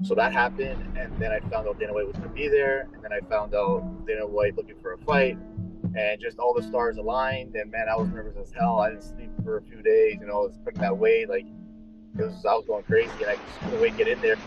So that happened, and then I found out Dana White was going to be there, and then I found out Dana White looking for a fight, and just all the stars aligned. And man, I was nervous as hell. I didn't sleep for a few days. I was putting that weight, like I was going crazy, and I just couldn't wait to get in there.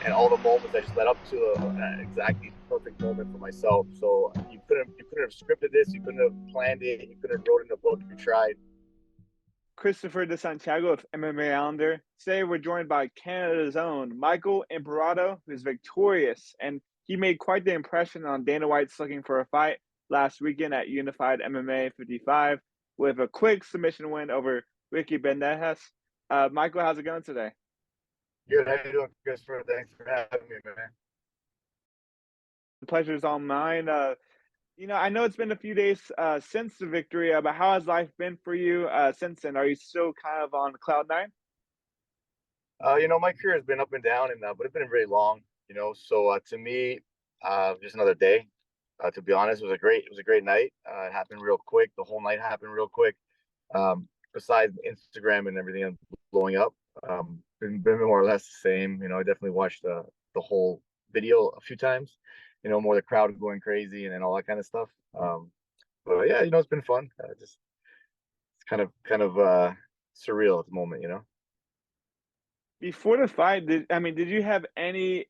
And all the moments I just led up to a exactly perfect moment for myself. So you couldn't have scripted this, you couldn't have planned it, you couldn't have wrote it in a book if you tried. Christopher de Santiago of MMA Islander. Today we're joined by Canada's own Michael Imperato, who's victorious, and he made quite the impression on Dana White's looking for a fight last weekend at Unified MMA 55 with a quick submission win over Ricky Bandejas. Michael, how's it going today? Good, how you doing, Christopher? Thanks for having me, man. The pleasure is all mine. I know it's been a few days since the victory, but how has life been for you since then? Are you still kind of on cloud nine? My career has been up and down, and but it's been really long. So to me, just another day. To be honest, it was a great night. It happened real quick. The whole night happened real quick. Besides Instagram and everything blowing up, been more or less the same. I definitely watched the whole video a few times. More the crowd going crazy and all that kind of stuff. But yeah, it's been fun. Just it's kind of surreal at the moment. Before the fight, did you have any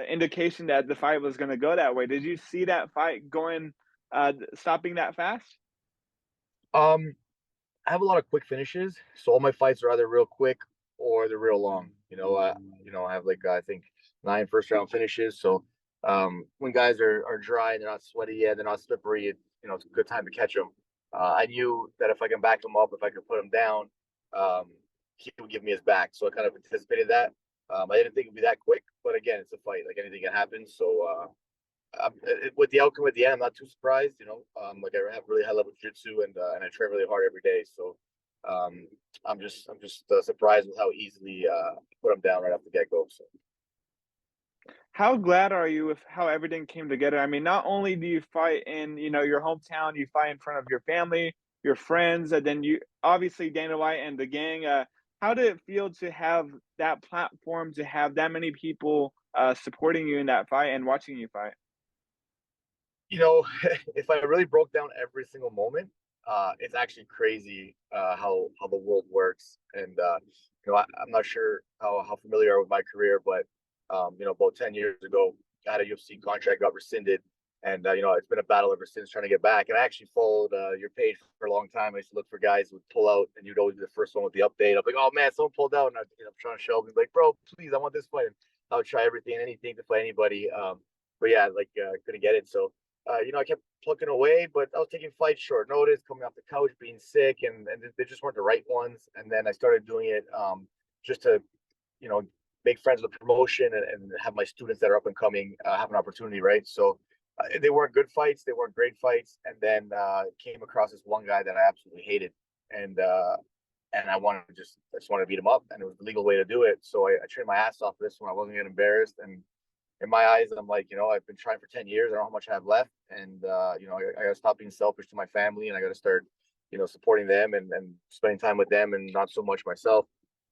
indication that the fight was going to go that way? Did you see that fight going, stopping that fast? Um, I have a lot of quick finishes, so all my fights are either real quick or they're real long. I have like I think 9 first round finishes. So when guys are dry and they're not sweaty yet, they're not slippery, it's a good time to catch them. I knew that if I can back him up, if I could put him down, um, he would give me his back. So I kind of anticipated that. I didn't think it'd be that quick, but again, it's a fight. Like anything can happen. So with the outcome at the end, I'm not too surprised. Like I have really high level jiu-jitsu and I train really hard every day. So um, I'm just surprised with how easily put him down right off the get go. So How glad are you with how everything came together? I mean, not only do you fight in, your hometown, you fight in front of your family, your friends, and then you obviously Dana White and the gang. How did it feel to have that platform, to have that many people supporting you in that fight and watching you fight? if I really broke down every single moment, it's actually crazy how the world works. And I'm not sure how familiar you are with my career, but about 10 years ago, I had a UFC contract got rescinded, and it's been a battle ever since trying to get back. And I actually followed your page for a long time. I used to look for guys who would pull out, and you'd always be the first one with the update. I'm like, oh man, someone pulled out, and I'm trying to show up. And like, bro, please, I want this fight. And I would try everything, anything to fight anybody. But yeah, like couldn't get it. So I kept plucking away, but I was taking fights short notice, coming off the couch, being sick, and they just weren't the right ones. And then I started doing it just to, you know, make friends with the promotion and have my students that are up and coming have an opportunity, right? So they weren't good fights, they weren't great fights, and then came across this one guy that I absolutely hated, and I just wanted to beat him up, and it was the legal way to do it. So I trained my ass off for this one. I wasn't getting embarrassed, and in my eyes, I'm like, I've been trying for 10 years. I don't know how much I have left. And, I got to stop being selfish to my family and I got to start, supporting them and spending time with them and not so much myself.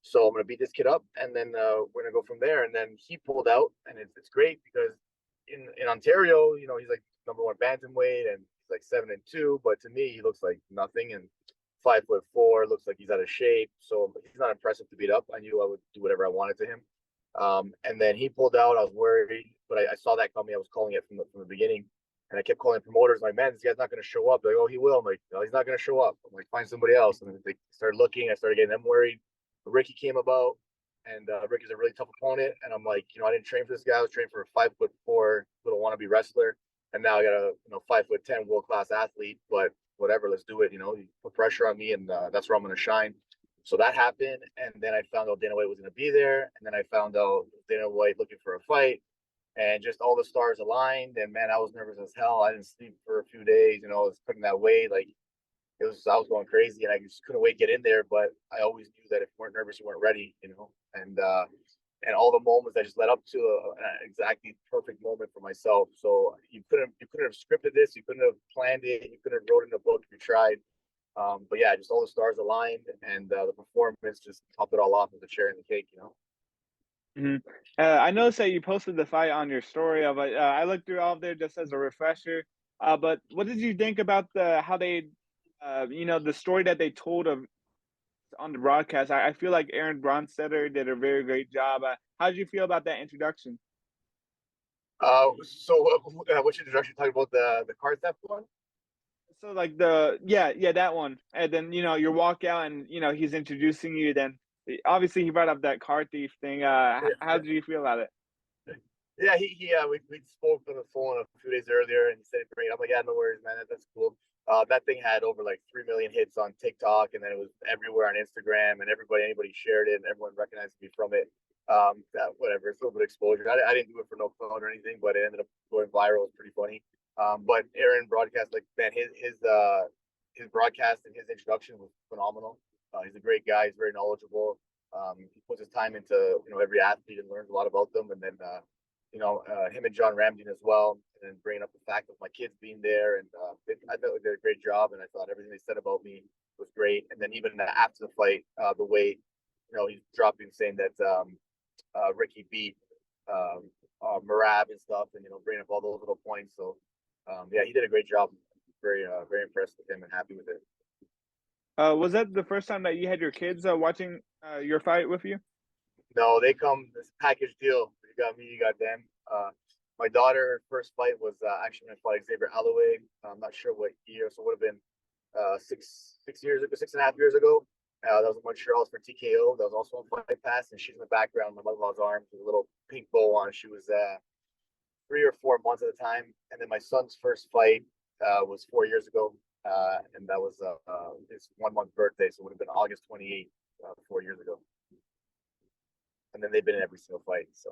So I'm going to beat this kid up and then we're going to go from there. And then he pulled out and it's great because in Ontario, he's like number one bantamweight and he's like 7-2. But to me, he looks like nothing. And 5'4", looks like he's out of shape. So he's not impressive to beat up. I knew I would do whatever I wanted to him. And then he pulled out. I was worried, but I saw that coming. I was calling it from the beginning, and I kept calling promoters. Like, man, this guy's not going to show up. They're like, oh, he will. I'm like, no, he's not going to show up. I'm like, find somebody else. And they started looking. I started getting them worried. Ricky came about, and Ricky's a really tough opponent. And I'm like, I didn't train for this guy. I was training for a 5'4" little wannabe wrestler, and now I got a 5'10" world class athlete. But whatever, let's do it. You put pressure on me, and that's where I'm going to shine. So that happened, and then I found out Dana White was going to be there, and then I found out Dana White looking for a fight, and just all the stars aligned. And man, I was nervous as hell. I didn't sleep for a few days. I was putting that weight, like I was going crazy, and I just couldn't wait to get in there. But I always knew that if you weren't nervous, you weren't ready. And all the moments I just led up to an exactly perfect moment for myself. So you couldn't have scripted this, you couldn't have planned it, you couldn't have wrote it in a book if you tried. But yeah, just all the stars aligned, and the performance just topped it all off with the cherry and the cake. Mhm. I noticed that you posted the fight on your story of it. I looked through all of there just as a refresher. But what did you think about the how they, the story that they told of on the broadcast? I feel like Aaron Bronstetter did a very great job. How did you feel about that introduction? Which introduction talking about the car theft one? So like yeah, that one, and then your walkout, and he's introducing you. Then obviously he brought up that car thief thing. How Yeah, did you feel about it? yeah. We spoke on the phone a few days earlier, and he said great. I'm like, yeah, no worries, man. That's cool. That thing had over like 3 million hits on TikTok, and then it was everywhere on Instagram, and anybody shared it, and everyone recognized me from it. Whatever, it's a little bit of exposure. I didn't do it for no clout or anything, but it ended up going viral. It's pretty funny. But Aaron broadcast, like, man, his broadcast and his introduction was phenomenal. He's a great guy. He's very knowledgeable. He puts his time into every athlete and learns a lot about them. And then him and John Ramsey as well, and then bringing up the fact of my kids being there, and I thought they did a great job, and I thought everything they said about me was great. And then even after the fight, the way he's dropping saying that Ricky beat Marab and stuff, and bringing up all those little points. So yeah, he did a great job. Very impressed with him and happy with it. Was that the first time that you had your kids watching your fight with you? No, they come this package deal. You got me, you got them. My daughter first fight was actually when I fought Xavier Holloway. I'm not sure what year, so it would have been 6 years ago, 6.5 years ago. That was in Montreal for TKO. That was also on Fight Pass, and she's in the background, my mother-in-law's arms with a little pink bow on. She was 3 or 4 months at the time, and then my son's first fight was 4 years ago, and that was his 1 month birthday, so it would have been August 28th, 4 years ago. And then they've been in every single fight. So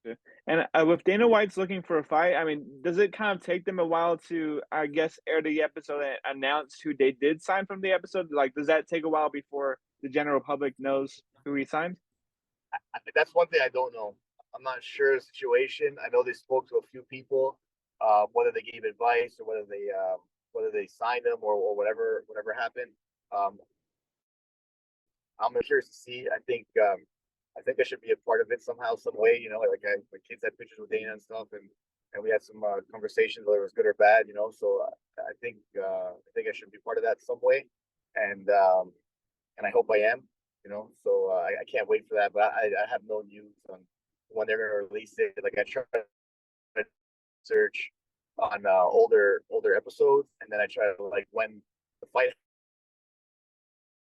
Yeah. And with Dana White's looking for a fight, I mean, does it kind of take them a while to, I guess, air the episode and announce who they did sign from the episode? Like, does that take a while before the general public knows who he signed? that's one thing I don't know. I'm not sure the situation. I know they spoke to a few people, whether they gave advice or whether they signed them or whatever happened. Um, I'm curious to see. I think I should be a part of it somehow, some way. My kids had pictures with Dana and stuff, and we had some conversations whether it was good or bad. So I think I should be part of that some way, and I hope I am. So I can't wait for that. But I have no news on when they're going to release it. Like I try to search on older episodes, and then I try to like when the fight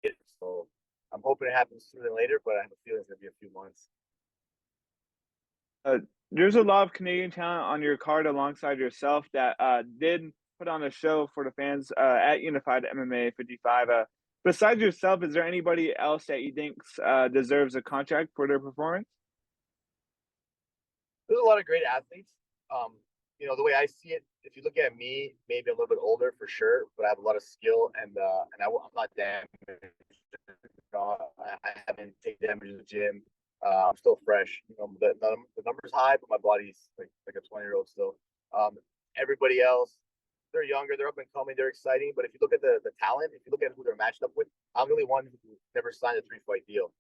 is. So I'm hoping it happens sooner than later, but I have a feeling it's going to be a few months. Uh, there's a lot of Canadian talent on your card alongside yourself that did put on a show for the fans at Unified MMA 55. Besides yourself, is there anybody else that you think deserves a contract for their performance? There's a lot of great athletes. The way I see it, if you look at me, maybe a little bit older for sure, but I have a lot of skill, I'm not damaged. I haven't taken damage in the gym. I'm still fresh. The number's high, but my body's like a 20-year-old still. Um, Everybody else, they're younger, they're up and coming, they're exciting. But if you look at the talent, if you look at who they're matched up with, I'm the only one who never signed a 3-fight deal.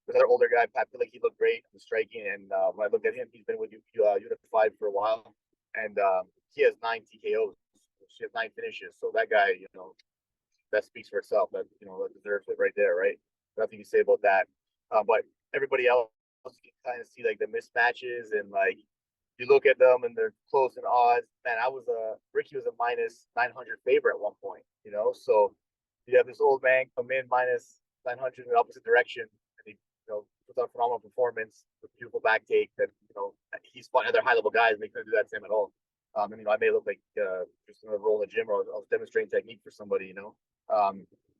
Another older guy, Pat Pillick, he looked great in striking. And when I look at him, he's been with Unified for a while, and he has 9 TKOs. She has 9 finishes. So that guy, that speaks for itself. That deserves it right there, right? Nothing you say about that. But everybody else, you can kind of see like the mismatches, and like you look at them and they're close in odds. Man, Ricky was a minus 900 favorite at one point. So you have this old man come in minus 900 in the opposite direction, and he puts on a phenomenal performance with beautiful back take. That he's fought other high level guys, and they couldn't do that to him at all. I may look like just another role in the gym, or I was demonstrating technique for somebody.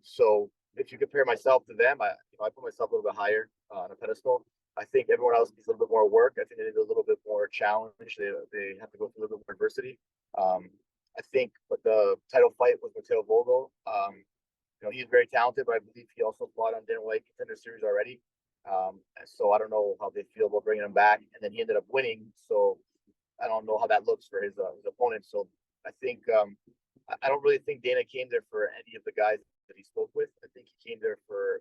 So if you compare myself to them, I put myself a little bit higher on a pedestal. I think everyone else needs a little bit more work. I think they need a little bit more challenge. They have to go through a little bit more adversity. I think, but the title fight was Mateo Vogel. He's very talented, but I believe he also fought on Dana White Contender Series already. So I don't know how they feel about bringing him back. And then he ended up winning. So I don't know how that looks for his opponent. So I think I don't really think Dana came there for any of the guys that he spoke with. I think he came there for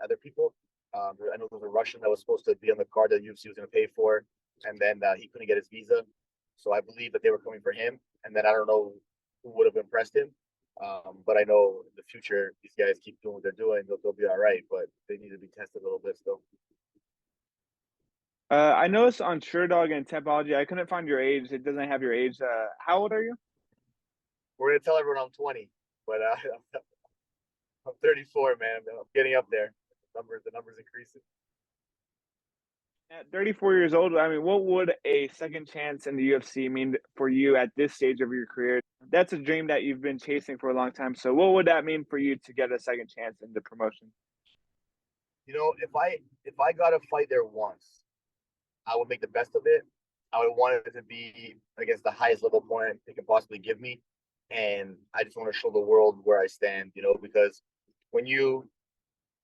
other people. I know there was a Russian that was supposed to be on the card that UFC was going to pay for, and then he couldn't get his visa. So I believe that they were coming for him, and then I don't know who would have impressed him. But I know in the future these guys keep doing what they're doing, they'll be all right. But they need to be tested a little bit still. I noticed on SureDog and Tempology, I couldn't find your age. It doesn't have your age. How old are you? We're gonna tell everyone I'm 20, but I'm 34, man. I'm getting up there. The numbers increasing. At 34 years old, I mean, what would a second chance in the UFC mean for you at this stage of your career? That's a dream that you've been chasing for a long time. So, what would that mean for you to get a second chance in the promotion? If I got to fight there once, I would make the best of it. I would want it to be, I guess, the highest level opponent they can possibly give me, and I just want to show the world where I stand. Because when you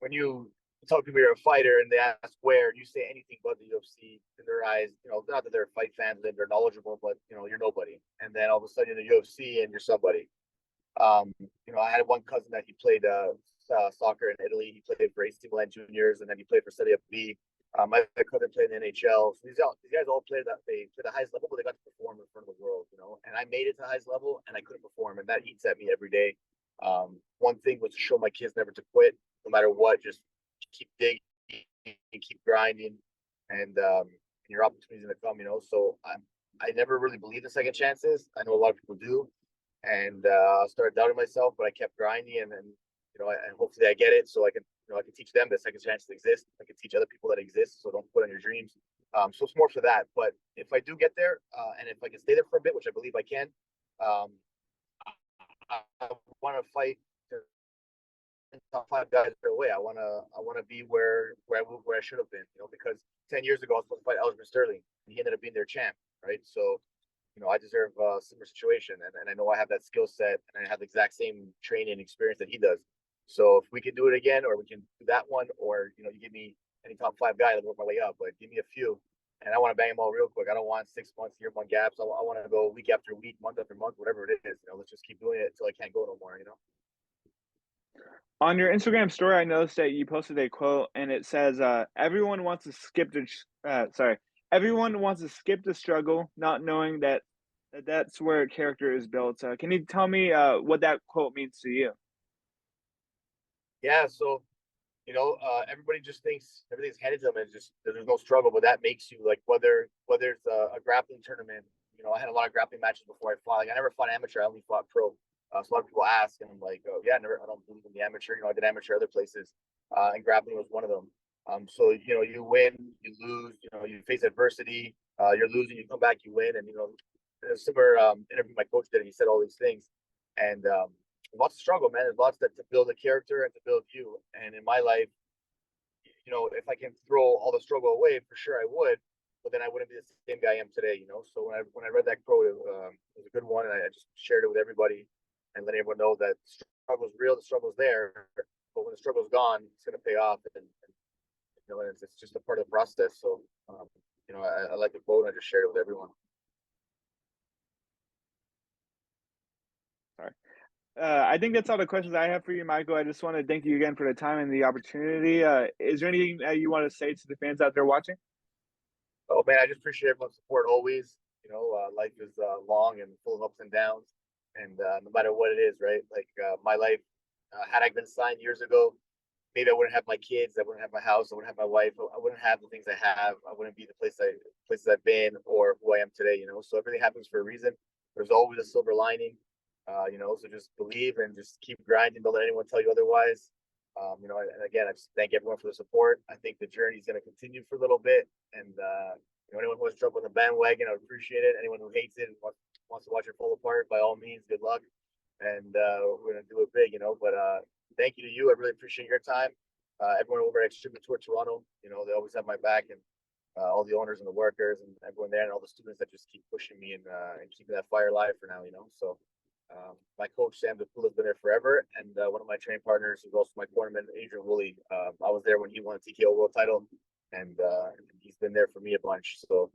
when you tell people you're a fighter and they ask where, and you say anything but the UFC, in their eyes, not that they're fight fans and they're knowledgeable, but you're nobody. And then all of a sudden you're in the UFC and you're somebody. I had one cousin that he played soccer in Italy. He played for AC Milan juniors, and then he played for Serie B. My cousin played in the NHL. So these guys all played they played the highest level, but they got to perform in front of the world. And I made it to the highest level, and I couldn't perform, and that eats at me every day. One thing was to show my kids never to quit, no matter what. Just keep digging, keep grinding, and your opportunities gonna come. So I never really believed in second chances. I know a lot of people do, and I started doubting myself, but I kept grinding, and then and hopefully I get it, so I can teach them that second chances exist. I can teach other people that exist, so don't quit on your dreams. So it's more for that. But if I do get there, and if I can stay there for a bit, which I believe I can, um, I want to fight top five guys right away. I want to be where I should have been. Because 10 years ago I was supposed to fight Aljamain Sterling, and he ended up being their champ, right? So I deserve a similar situation, and I know I have that skill set, and I have the exact same training experience that he does. So if we can do it again, or we can do that one, or you give me any top five guy, I'll work my way up. But give me a few, and I want to bang them all real quick. I don't want 6 months, year one gaps. I want to go week after week, month after month, whatever it is. Let's just keep doing it until I can't go no more. On your Instagram story, I noticed that you posted a quote, and it says, "Everyone wants to skip the everyone wants to skip the struggle, not knowing that's where a character is built." Can you tell me what that quote means to you? Yeah. So everybody just thinks everything's handed to them, and just there's no struggle, but that makes you like whether it's a grappling tournament. I had a lot of grappling matches before I fought. Like I never fought amateur, I only fought pro. So a lot of people ask, and I'm like, oh yeah, never. I don't believe in the amateur. I did amateur other places, and grappling was one of them. So you win, you lose. You face adversity. You're losing, you come back, you win, and a similar interview my coach did, and he said all these things, and lots of struggle, man. There's lots to build a character and to build you. And in my life, if I can throw all the struggle away, for sure I would. But then I wouldn't be the same guy I am today. So when I read that quote, it was a good one, and I just shared it with everybody and let everyone know that the struggle's real, the struggle's there. But when the struggle's gone, it's going to pay off, and it's just a part of the process. So I like the quote, and I just shared it with everyone. Sorry. I think that's all the questions I have for you, Michael. I just want to thank you again for the time and the opportunity. Is there anything that you want to say to the fans out there watching? Oh man, I just appreciate everyone's support always. Life is long and full of ups and downs, and no matter what it is, right? Like my life, had I been signed years ago, maybe I wouldn't have my kids, I wouldn't have my house, I wouldn't have my wife, I wouldn't have the things I have, I wouldn't be the places I've been or who I am today. So everything happens for a reason. There's always a silver lining. So just believe and just keep grinding. Don't let anyone tell you otherwise. And again, I just thank everyone for the support. I think the journey is going to continue for a little bit, and anyone who wants to jump on the bandwagon, I would appreciate it. Anyone who hates it and wants to watch it fall apart, by all means, good luck. And we're going to do it big. But thank you to you. I really appreciate your time. Everyone over at Extreme Tour Toronto, they always have my back, and all the owners and the workers and everyone there, and all the students that just keep pushing me and keeping that fire alive for now. So my coach Sam DePula has been there forever, and one of my training partners is also my cornerman, Adrian Woolley. I was there when he won a TKO world title, and he's been there for me a bunch. So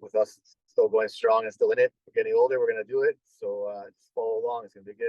with us still going strong and still in it, we're getting older, we're gonna do it. So just follow along. It's gonna be good.